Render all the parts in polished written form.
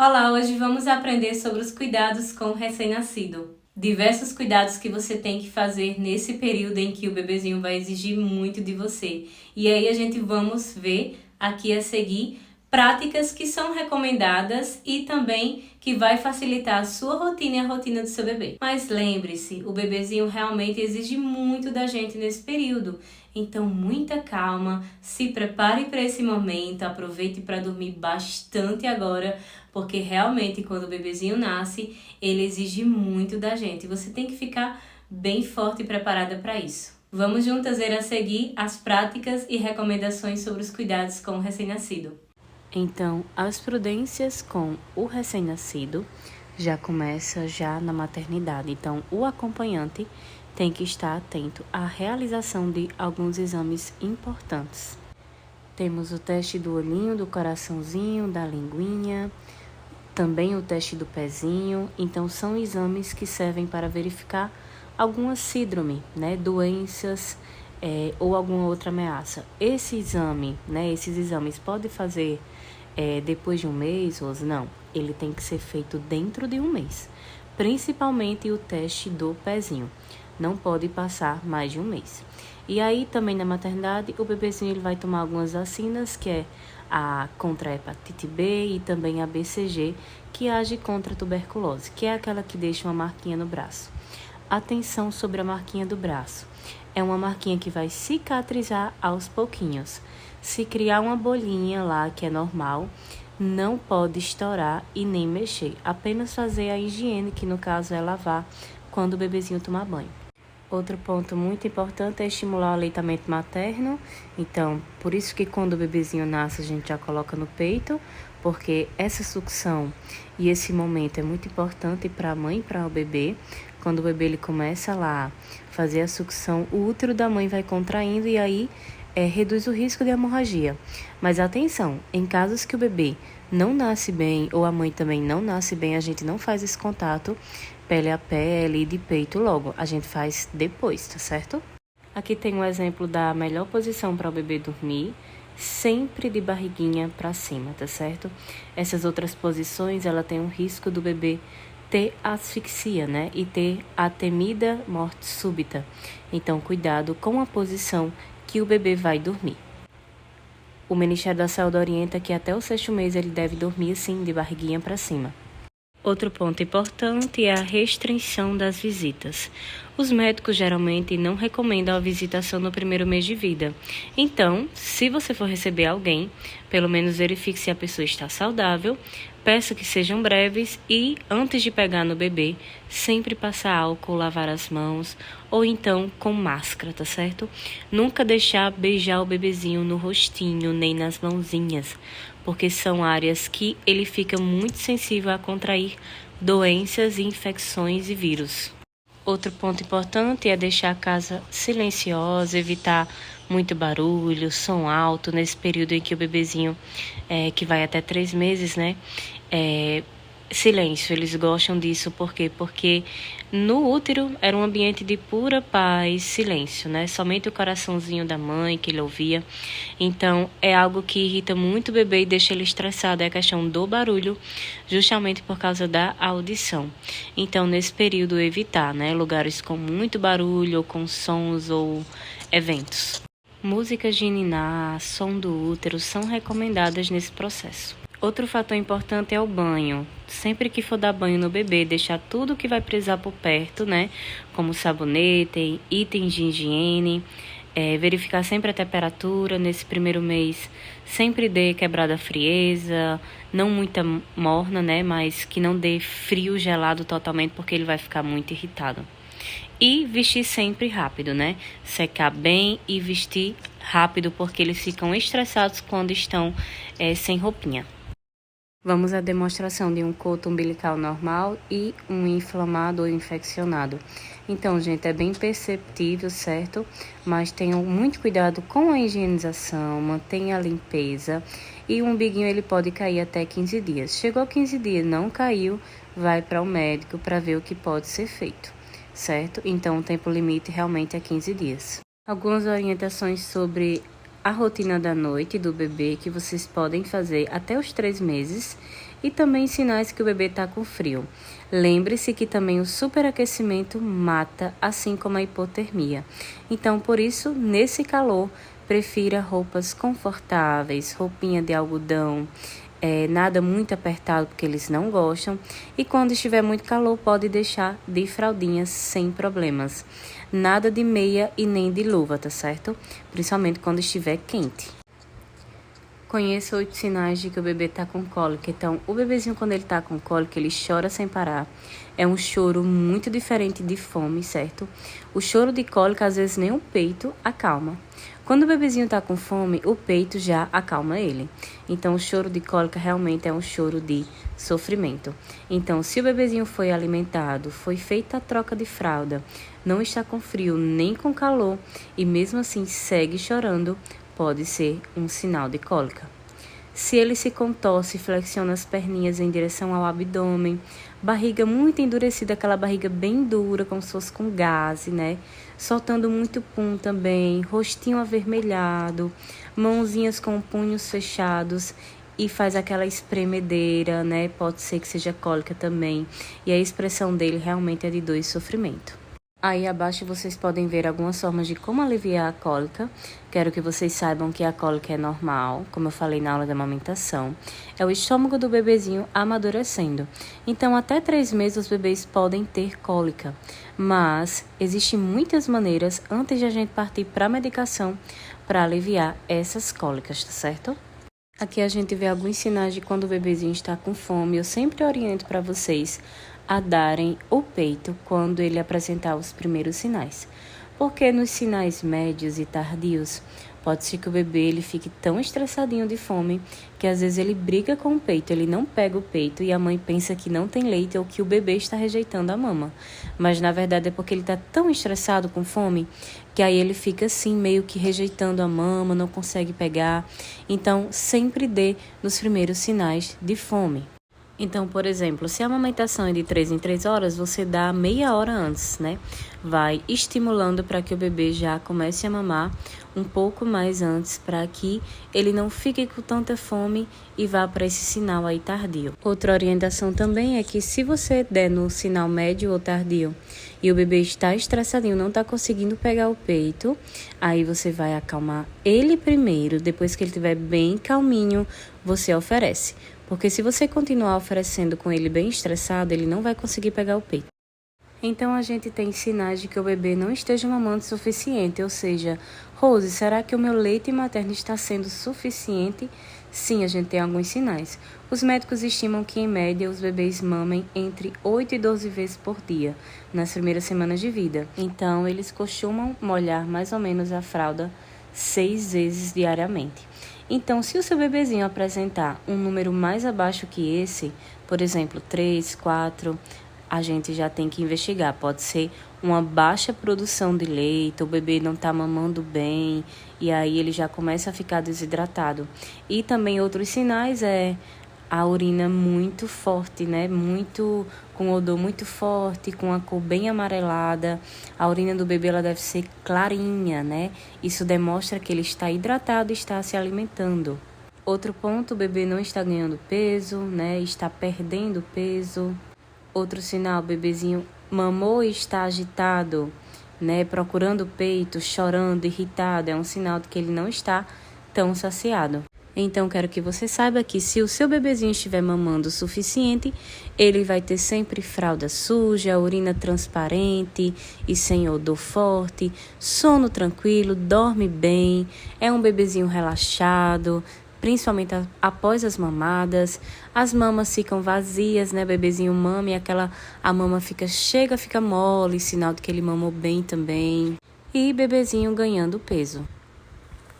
Olá, hoje vamos aprender sobre os cuidados com o recém-nascido. Diversos cuidados que você tem que fazer nesse período em que o bebezinho vai exigir muito de você. E aí a gente vamos ver aqui a seguir práticas que são recomendadas e também que vai facilitar a sua rotina e a rotina do seu bebê. Mas lembre-se, o bebezinho realmente exige muito da gente nesse período. Então, muita calma, se prepare para esse momento, aproveite para dormir bastante agora, porque realmente quando o bebezinho nasce, ele exige muito da gente. Você tem que ficar bem forte e preparada para isso. Vamos juntas ver a seguir as práticas e recomendações sobre os cuidados com o recém-nascido. Então, as prudências com o recém-nascido já começa já na maternidade. Então, o acompanhante tem que estar atento à realização de alguns exames importantes. Temos o teste do olhinho, do coraçãozinho, da linguinha, também o teste do pezinho. Então, são exames que servem para verificar alguma síndrome, doenças ou alguma outra ameaça. Esses exames podem fazer depois de um mês ou não? Ele tem que ser feito dentro de um mês, principalmente o teste do pezinho. Não pode passar mais de um mês. E aí também na maternidade o bebezinho ele vai tomar algumas vacinas, que é contra a hepatite B e também a BCG, que age contra a tuberculose, que é aquela que deixa uma marquinha no braço. Atenção sobre a marquinha do braço. É uma marquinha que vai cicatrizar aos pouquinhos. Se criar uma bolinha lá, que é normal, não pode estourar e nem mexer. Apenas fazer a higiene, que no caso é lavar quando o bebezinho tomar banho. Outro ponto muito importante é estimular o aleitamento materno. Então, por isso que quando o bebezinho nasce, a gente já coloca no peito, porque essa sucção e esse momento é muito importante para a mãe e para o bebê. Quando o bebê ele começa lá a fazer a sucção, o útero da mãe vai contraindo e aí reduz o risco de hemorragia. Mas atenção, em casos que o bebê não nasce bem ou a mãe também não nasce bem, a gente não faz esse contato pele a pele e de peito logo. A gente faz depois, tá certo? Aqui tem um exemplo da melhor posição para o bebê dormir, sempre de barriguinha para cima, tá certo? Essas outras posições, ela tem um risco do bebê ter asfixia, e ter a temida morte súbita. Então, cuidado com a posição que o bebê vai dormir. O Ministério da Saúde orienta que até o 6º mês ele deve dormir assim, de barriguinha para cima. Outro ponto importante é a restrição das visitas. Os médicos geralmente não recomendam a visitação no primeiro mês de vida. Então, se você for receber alguém, pelo menos verifique se a pessoa está saudável, peça que sejam breves e, antes de pegar no bebê, sempre passar álcool, lavar as mãos ou então com máscara, tá certo? Nunca deixar beijar o bebezinho no rostinho nem nas mãozinhas, porque são áreas que ele fica muito sensível a contrair doenças, infecções e vírus. Outro ponto importante é deixar a casa silenciosa, evitar muito barulho, som alto nesse período em que o bebezinho, que vai até 3 meses, silêncio. Eles gostam disso, por quê? Porque no útero era um ambiente de pura paz, silêncio, Somente o coraçãozinho da mãe que ele ouvia. Então, é algo que irrita muito o bebê e deixa ele estressado, é a questão do barulho, justamente por causa da audição. Então, nesse período, evitar, lugares com muito barulho, ou com sons ou eventos. Músicas de ninar, som do útero são recomendadas nesse processo. Outro fator importante é o banho. Sempre que for dar banho no bebê, deixar tudo que vai precisar por perto, Como sabonete, itens de higiene, verificar sempre a temperatura nesse primeiro mês. Sempre dê quebrada frieza, não muita morna, Mas que não dê frio gelado totalmente, porque ele vai ficar muito irritado. E vestir sempre rápido, Secar bem e vestir rápido, porque eles ficam estressados quando estão sem roupinha. Vamos à demonstração de um coto umbilical normal e um inflamado ou infeccionado. Então, gente, é bem perceptível, certo? Mas tenham muito cuidado com a higienização, mantenha a limpeza. E o umbiguinho ele pode cair até 15 dias. Chegou 15 dias, não caiu, vai para o médico para ver o que pode ser feito, certo? Então, o tempo limite realmente é 15 dias. Algumas orientações sobre a rotina da noite do bebê que vocês podem fazer até os 3 meses e também sinais que o bebê está com frio. Lembre-se que também o superaquecimento mata, assim como a hipotermia. Então, por isso, nesse calor, prefira roupas confortáveis, roupinha de algodão, nada muito apertado porque eles não gostam. E quando estiver muito calor, pode deixar de fraldinhas sem problemas. Nada de meia e nem de luva, tá certo? Principalmente quando estiver quente. Conheça 8 sinais de que o bebê está com cólica. Então, o bebezinho, quando ele está com cólica, ele chora sem parar. É um choro muito diferente de fome, certo? O choro de cólica, às vezes, nem o peito acalma. Quando o bebezinho está com fome, o peito já acalma ele. Então, o choro de cólica realmente é um choro de sofrimento. Então, se o bebezinho foi alimentado, foi feita a troca de fralda, não está com frio nem com calor e mesmo assim segue chorando, pode ser um sinal de cólica. Se ele se contorce e flexiona as perninhas em direção ao abdômen, barriga muito endurecida, aquela barriga bem dura, como se fosse com gaze, né? Soltando muito pum também, rostinho avermelhado, mãozinhas com punhos fechados e faz aquela espremedeira, né? Pode ser que seja cólica também. E a expressão dele realmente é de dor e sofrimento. Aí abaixo vocês podem ver algumas formas de como aliviar a cólica. Quero que vocês saibam que a cólica é normal, como eu falei na aula da amamentação. É o estômago do bebezinho amadurecendo. Então, até 3 meses os bebês podem ter cólica. Mas existem muitas maneiras, antes de a gente partir para a medicação, para aliviar essas cólicas, tá certo? Aqui a gente vê alguns sinais de quando o bebezinho está com fome. Eu sempre oriento para vocês a darem o peito quando ele apresentar os primeiros sinais. Porque nos sinais médios e tardios, pode ser que o bebê ele fique tão estressadinho de fome que às vezes ele briga com o peito, ele não pega o peito e a mãe pensa que não tem leite ou que o bebê está rejeitando a mama. Mas na verdade é porque ele está tão estressado com fome que aí ele fica assim meio que rejeitando a mama, não consegue pegar. Então sempre dê nos primeiros sinais de fome. Então, por exemplo, se a amamentação é de 3 em 3 horas, você dá meia hora antes, né? Vai estimulando para que o bebê já comece a mamar um pouco mais antes, para que ele não fique com tanta fome e vá para esse sinal aí tardio. Outra orientação também é que se você der no sinal médio ou tardio e o bebê está estressadinho, não está conseguindo pegar o peito, aí você vai acalmar ele primeiro, depois que ele estiver bem calminho, você oferece. Porque se você continuar oferecendo com ele bem estressado, ele não vai conseguir pegar o peito. Então, a gente tem sinais de que o bebê não esteja mamando o suficiente, ou seja, Rose, será que o meu leite materno está sendo suficiente? Sim, a gente tem alguns sinais. Os médicos estimam que, em média, os bebês mamem entre 8 e 12 vezes por dia, nas primeiras semanas de vida. Então, eles costumam molhar mais ou menos a fralda 6 vezes diariamente. Então, se o seu bebezinho apresentar um número mais abaixo que esse, por exemplo, 3, 4, a gente já tem que investigar. Pode ser uma baixa produção de leite, o bebê não está mamando bem, e aí ele já começa a ficar desidratado. E também outros sinais é a urina muito forte, né? Com odor muito forte, com a cor bem amarelada. A urina do bebê ela deve ser clarinha, né? Isso demonstra que ele está hidratado e está se alimentando. Outro ponto, o bebê não está ganhando peso, né? Está perdendo peso. Outro sinal, o bebezinho mamou e está agitado, né? Procurando o peito, chorando, irritado. É um sinal de que ele não está tão saciado. Então, quero que você saiba que se o seu bebezinho estiver mamando o suficiente, ele vai ter sempre fralda suja, urina transparente e sem odor forte, sono tranquilo, dorme bem, é um bebezinho relaxado, principalmente após as mamadas. As mamas ficam vazias, né? Bebezinho mama e a mama fica mole, sinal de que ele mamou bem também. E bebezinho ganhando peso.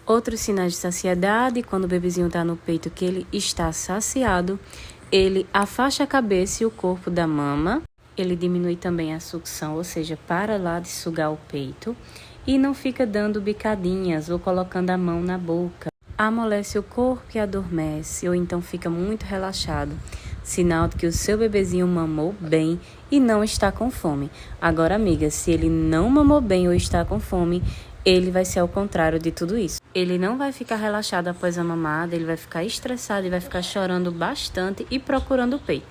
Outros sinais de saciedade, quando o bebezinho está no peito que ele está saciado, ele afasta a cabeça e o corpo da mama, ele diminui também a sucção, ou seja, para lá de sugar o peito, e não fica dando bicadinhas ou colocando a mão na boca. Amolece o corpo e adormece, ou então fica muito relaxado. Sinal de que o seu bebezinho mamou bem e não está com fome. Agora, amiga, se ele não mamou bem ou está com fome, ele vai ser ao contrário de tudo isso. Ele não vai ficar relaxado após a mamada, ele vai ficar estressado e vai ficar chorando bastante e procurando o peito.